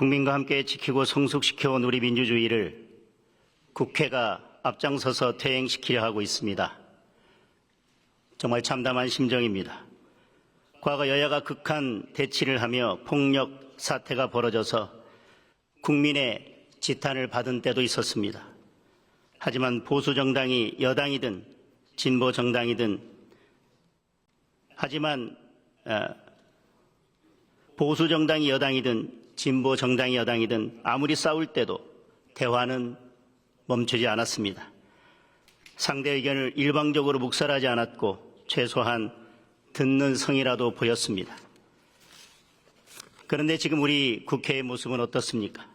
국민과 함께 지키고 성숙시켜온 우리 민주주의를 국회가 앞장서서 퇴행시키려 하고 있습니다. 정말 참담한 심정입니다. 과거 여야가 극한 대치를 하며 폭력 사태가 벌어져서 국민의 지탄을 받은 때도 있었습니다. 하지만 보수 정당이 여당이든 진보 정당이든 보수 정당이 여당이든 진보 정당이 여당이든 아무리 싸울 때도 대화는 멈추지 않았습니다. 상대 의견을 일방적으로 묵살하지 않았고 최소한 듣는 성이라도 보였습니다. 그런데 지금 우리 국회의 모습은 어떻습니까?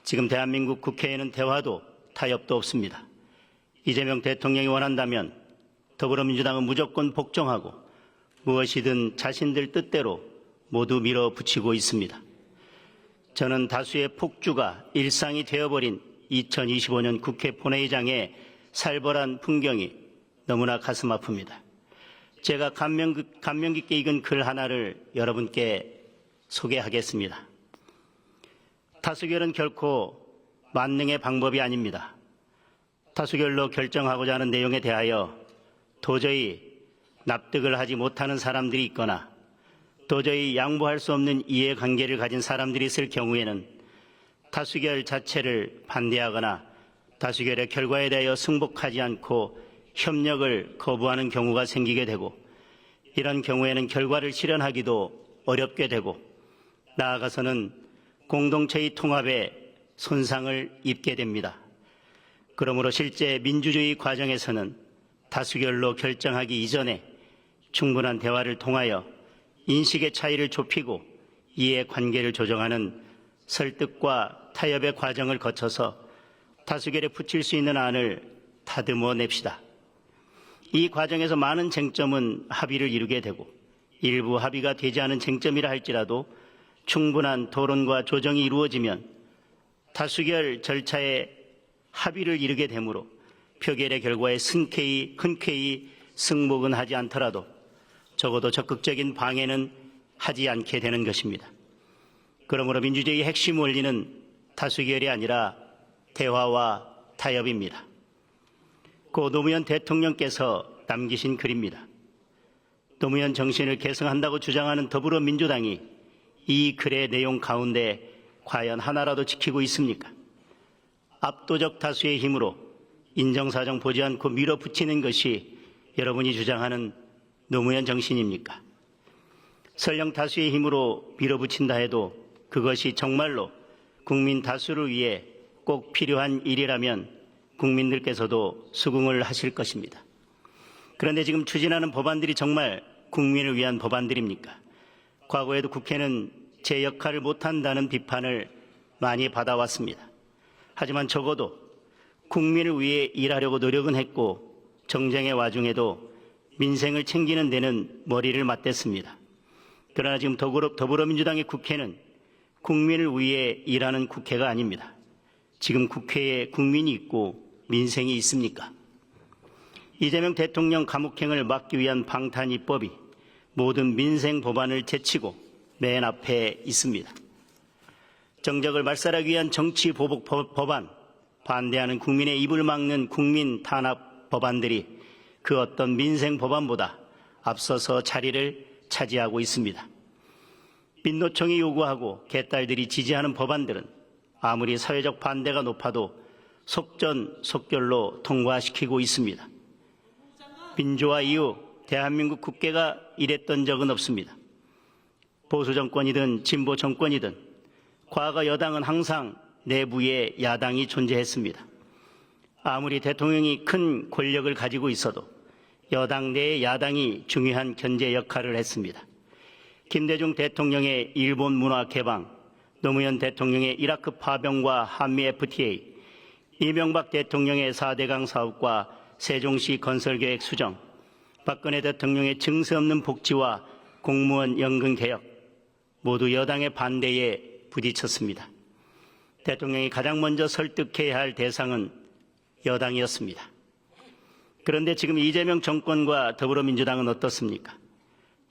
지금 대한민국 국회에는 대화도 타협도 없습니다. 이재명 대통령이 원한다면 더불어민주당은 무조건 복종하고 무엇이든 자신들 뜻대로 모두 밀어붙이고 있습니다. 저는 다수의 폭주가 일상이 되어버린 2025년 국회 본회의장의 살벌한 풍경이 너무나 가슴 아픕니다. 제가 감명 깊게 읽은 글 하나를 여러분께 소개하겠습니다. 다수결은 결코 만능의 방법이 아닙니다. 다수결로 결정하고자 하는 내용에 대하여 도저히 납득을 하지 못하는 사람들이 있거나 도저히 양보할 수 없는 이해관계를 가진 사람들이 있을 경우에는 다수결 자체를 반대하거나 다수결의 결과에 대하여 승복하지 않고 협력을 거부하는 경우가 생기게 되고 이런 경우에는 결과를 실현하기도 어렵게 되고 나아가서는 공동체의 통합에 손상을 입게 됩니다. 그러므로 실제 민주주의 과정에서는 다수결로 결정하기 이전에 충분한 대화를 통하여 인식의 차이를 좁히고 이해관계를 조정하는 설득과 타협의 과정을 거쳐서 다수결에 붙일 수 있는 안을 다듬어 냅시다. 이 과정에서 많은 쟁점은 합의를 이루게 되고 일부 합의가 되지 않은 쟁점이라 할지라도 충분한 토론과 조정이 이루어지면 다수결 절차에 합의를 이루게 되므로 표결의 결과에 흔쾌히 승복은 하지 않더라도 적어도 적극적인 방해는 하지 않게 되는 것입니다. 그러므로 민주주의의 핵심 원리는 다수결이 아니라 대화와 타협입니다. 고 노무현 대통령께서 남기신 글입니다. 노무현 정신을 계승한다고 주장하는 더불어민주당이 이 글의 내용 가운데 과연 하나라도 지키고 있습니까? 압도적 다수의 힘으로 인정사정 보지 않고 밀어붙이는 것이 여러분이 주장하는 노무현 정신입니까? 설령 다수의 힘으로 밀어붙인다 해도 그것이 정말로 국민 다수를 위해 꼭 필요한 일이라면 국민들께서도 수긍을 하실 것입니다. 그런데 지금 추진하는 법안들이 정말 국민을 위한 법안들입니까? 과거에도 국회는 제 역할을 못한다는 비판을 많이 받아왔습니다. 하지만 적어도 국민을 위해 일하려고 노력은 했고 정쟁의 와중에도 민생을 챙기는 데는 머리를 맞댔습니다. 그러나 지금 더불어민주당의 국회는 국민을 위해 일하는 국회가 아닙니다. 지금 국회에 국민이 있고 민생이 있습니까? 이재명 대통령 감옥행을 막기 위한 방탄입법이 모든 민생 법안을 제치고 맨 앞에 있습니다. 정적을 말살하기 위한 정치 보복 법안, 반대하는 국민의 입을 막는 국민 탄압 법안들이 그 어떤 민생 법안보다 앞서서 자리를 차지하고 있습니다. 민노총이 요구하고 개딸들이 지지하는 법안들은 아무리 사회적 반대가 높아도 속전속결로 통과시키고 있습니다. 민주화 이후 대한민국 국회가 이랬던 적은 없습니다. 보수 정권이든 진보 정권이든 과거 여당은 항상 내부에 야당이 존재했습니다. 아무리 대통령이 큰 권력을 가지고 있어도 여당 내에 야당이 중요한 견제 역할을 했습니다. 김대중 대통령의 일본 문화 개방, 노무현 대통령의 이라크 파병과 한미 FTA, 이명박 대통령의 4대강 사업과 세종시 건설계획 수정, 박근혜 대통령의 증세 없는 복지와 공무원 연금 개혁, 모두 여당의 반대에 부딪혔습니다. 대통령이 가장 먼저 설득해야 할 대상은 여당이었습니다. 그런데 지금 이재명 정권과 더불어민주당은 어떻습니까?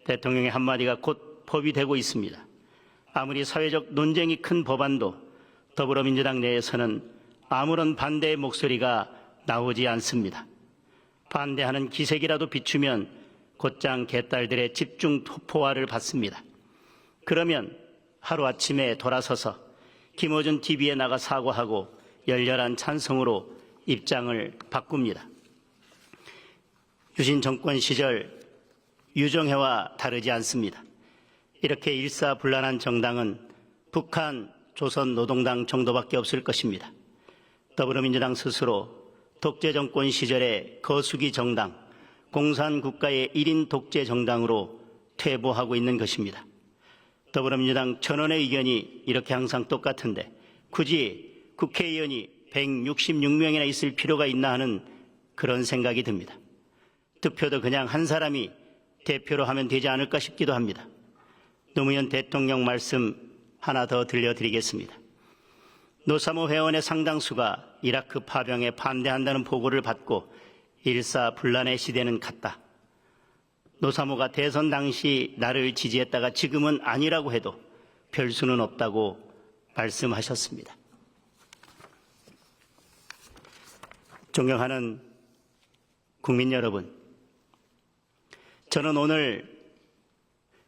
대통령의 한마디가 곧 법이 되고 있습니다. 아무리 사회적 논쟁이 큰 법안도 더불어민주당 내에서는 아무런 반대의 목소리가 나오지 않습니다. 반대하는 기색이라도 비추면 곧장 개딸들의 집중 포화를 받습니다. 그러면 하루아침에 돌아서서 김어준 TV에 나가 사과하고 열렬한 찬성으로 입장을 바꿉니다. 유신 정권 시절 유정회와 다르지 않습니다. 이렇게 일사불란한 정당은 북한 조선노동당 정도밖에 없을 것입니다. 더불어민주당 스스로 독재 정권 시절의 거수기 정당, 공산국가의 1인 독재 정당으로 퇴보하고 있는 것입니다. 더불어민주당 전원의 의견이 이렇게 항상 똑같은데 굳이 국회의원이 166명이나 있을 필요가 있나 하는 그런 생각이 듭니다. 투표도 그냥 한 사람이 대표로 하면 되지 않을까 싶기도 합니다. 노무현 대통령 말씀 하나 더 들려드리겠습니다. 노사모 회원의 상당수가 이라크 파병에 반대한다는 보고를 받고 일사불란의 시대는 갔다. 노사모가 대선 당시 나를 지지했다가 지금은 아니라고 해도 별 수는 없다고 말씀하셨습니다. 존경하는 국민 여러분, 저는 오늘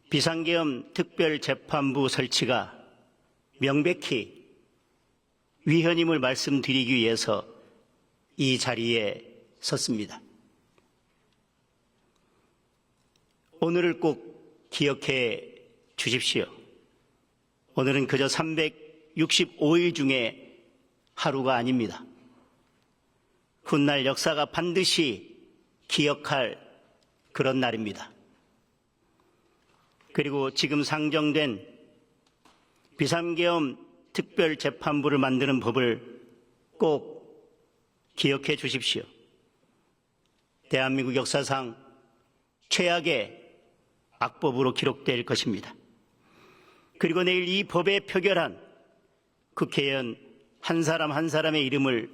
비상계엄 특별재판부 설치가 명백히 위헌임을 말씀드리기 위해서 이 자리에 섰습니다. 오늘을 꼭 기억해 주십시오. 오늘은 그저 365일 중에 하루가 아닙니다. 훗날 역사가 반드시 기억할 그런 날입니다. 그리고 지금 상정된 비상계엄 특별재판부를 만드는 법을 꼭 기억해 주십시오. 대한민국 역사상 최악의 악법으로 기록될 것입니다. 그리고 내일 이 법에 표결한 국회의원 한 사람 한 사람의 이름을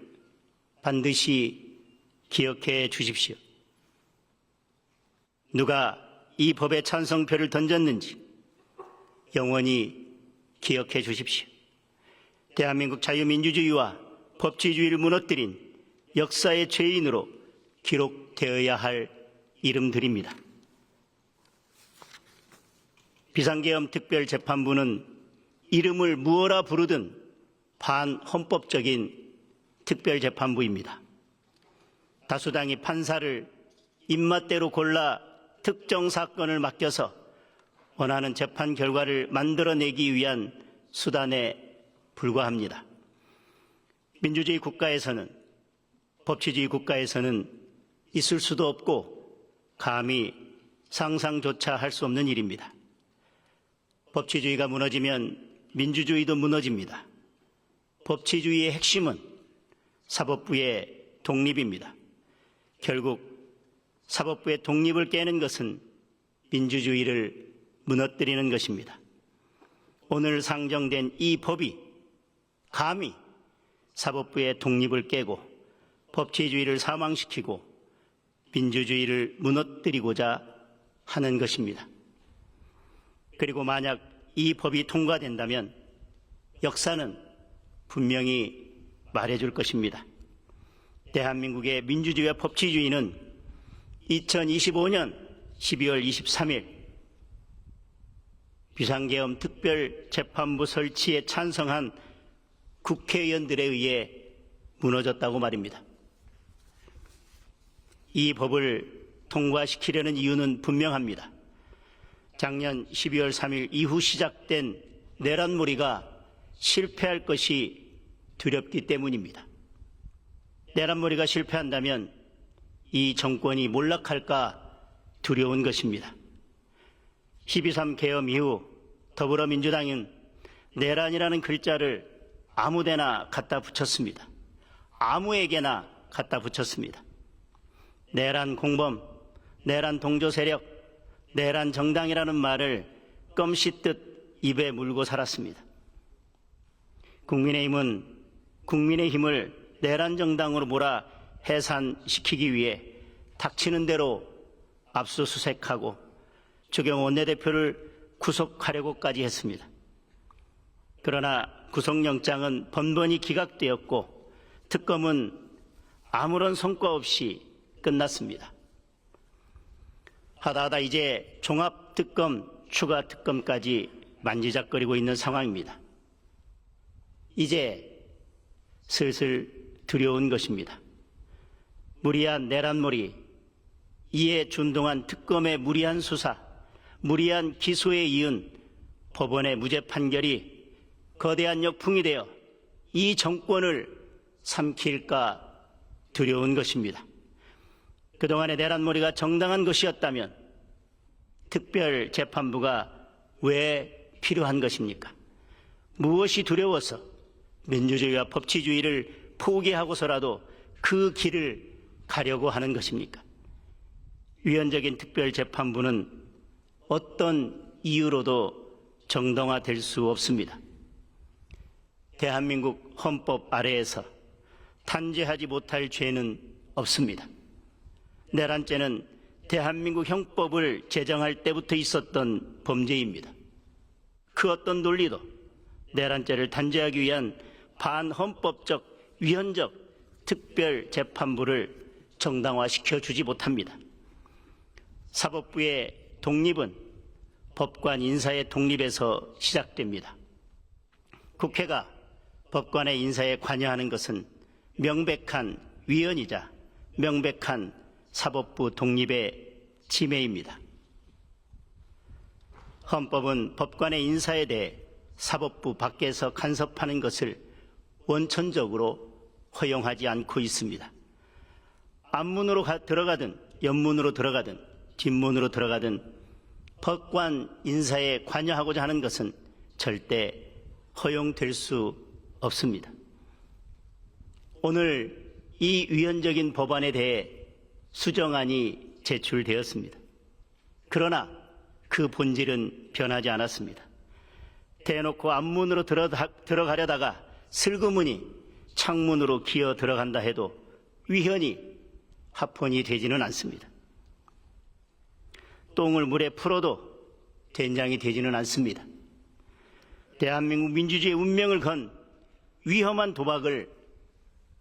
반드시 기억해 주십시오. 누가 이 법에 찬성표를 던졌는지 영원히 기억해 주십시오. 대한민국 자유민주주의와 법치주의를 무너뜨린 역사의 죄인으로 기록되어야 할 이름들입니다. 비상계엄 특별재판부는 이름을 무엇라 부르든 반헌법적인 특별재판부입니다. 다수당이 판사를 입맛대로 골라 특정 사건을 맡겨서 원하는 재판 결과를 만들어내기 위한 수단에 불과합니다. 민주주의 국가에서는, 법치주의 국가에서는 있을 수도 없고 감히 상상조차 할 수 없는 일입니다. 법치주의가 무너지면 민주주의도 무너집니다. 법치주의의 핵심은 사법부의 독립입니다. 결국 사법부의 독립을 깨는 것은 민주주의를 무너뜨리는 것입니다. 오늘 상정된 이 법이 감히 사법부의 독립을 깨고 법치주의를 사망시키고 민주주의를 무너뜨리고자 하는 것입니다. 그리고 만약 이 법이 통과된다면 역사는 분명히 말해줄 것입니다. 대한민국의 민주주의와 법치주의는 2025년 12월 23일 비상계엄 특별재판부 설치에 찬성한 국회의원들에 의해 무너졌다고 말입니다. 이 법을 통과시키려는 이유는 분명합니다. 작년 12월 3일 이후 시작된 내란몰이가 실패할 것이 두렵기 때문입니다. 내란몰이가 실패한다면 이 정권이 몰락할까 두려운 것입니다. 12.3 계엄 이후 더불어민주당은 내란이라는 글자를 아무데나 갖다 붙였습니다. 아무에게나 갖다 붙였습니다. 내란 공범, 내란 동조 세력, 내란 정당이라는 말을 껌 씹듯 입에 물고 살았습니다. 국민의힘은 국민의힘을 내란 정당으로 몰아 해산시키기 위해 닥치는 대로 압수수색하고 주경 원내대표를 구속하려고까지 했습니다. 그러나 구속영장은 번번이 기각되었고 특검은 아무런 성과 없이 끝났습니다. 하다하다 이제 종합특검, 추가 특검까지 만지작거리고 있는 상황입니다. 이제 슬슬 두려운 것입니다. 무리한 내란몰이, 이에 준동한 특검의 무리한 수사, 무리한 기소에 이은 법원의 무죄 판결이 거대한 역풍이 되어 이 정권을 삼킬까 두려운 것입니다. 그동안의 내란몰이가 정당한 것이었다면 특별재판부가 왜 필요한 것입니까? 무엇이 두려워서 민주주의와 법치주의를 포기하고서라도 그 길을 가려고 하는 것입니까? 위헌적인 특별재판부는 어떤 이유로도 정당화될 수 없습니다. 대한민국 헌법 아래에서 탄죄하지 못할 죄는 없습니다. 내란죄는 대한민국 형법을 제정할 때부터 있었던 범죄입니다. 그 어떤 논리도 내란죄를 단죄하기 위한 반헌법적, 위헌적 특별재판부를 정당화시켜 주지 못합니다. 사법부의 독립은 법관 인사의 독립에서 시작됩니다. 국회가 법관의 인사에 관여하는 것은 명백한 위헌이자 명백한 사법부 독립의 침해입니다. 헌법은 법관의 인사에 대해 사법부 밖에서 간섭하는 것을 원천적으로 허용하지 않고 있습니다. 앞문으로 들어가든 옆문으로 들어가든 뒷문으로 들어가든 법관 인사에 관여하고자 하는 것은 절대 허용될 수 없습니다. 오늘 이 위헌적인 법안에 대해 수정안이 제출되었습니다. 그러나 그 본질은 변하지 않았습니다. 대놓고 앞문으로 들어가려다가 슬그머니 창문으로 기어 들어간다 해도 위헌이 합헌이 되지는 않습니다. 똥을 물에 풀어도 된장이 되지는 않습니다. 대한민국 민주주의의 운명을 건 위험한 도박을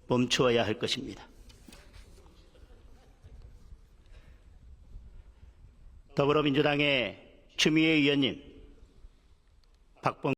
멈추어야 할 것입니다. 더불어민주당의 추미애 의원님, 박봉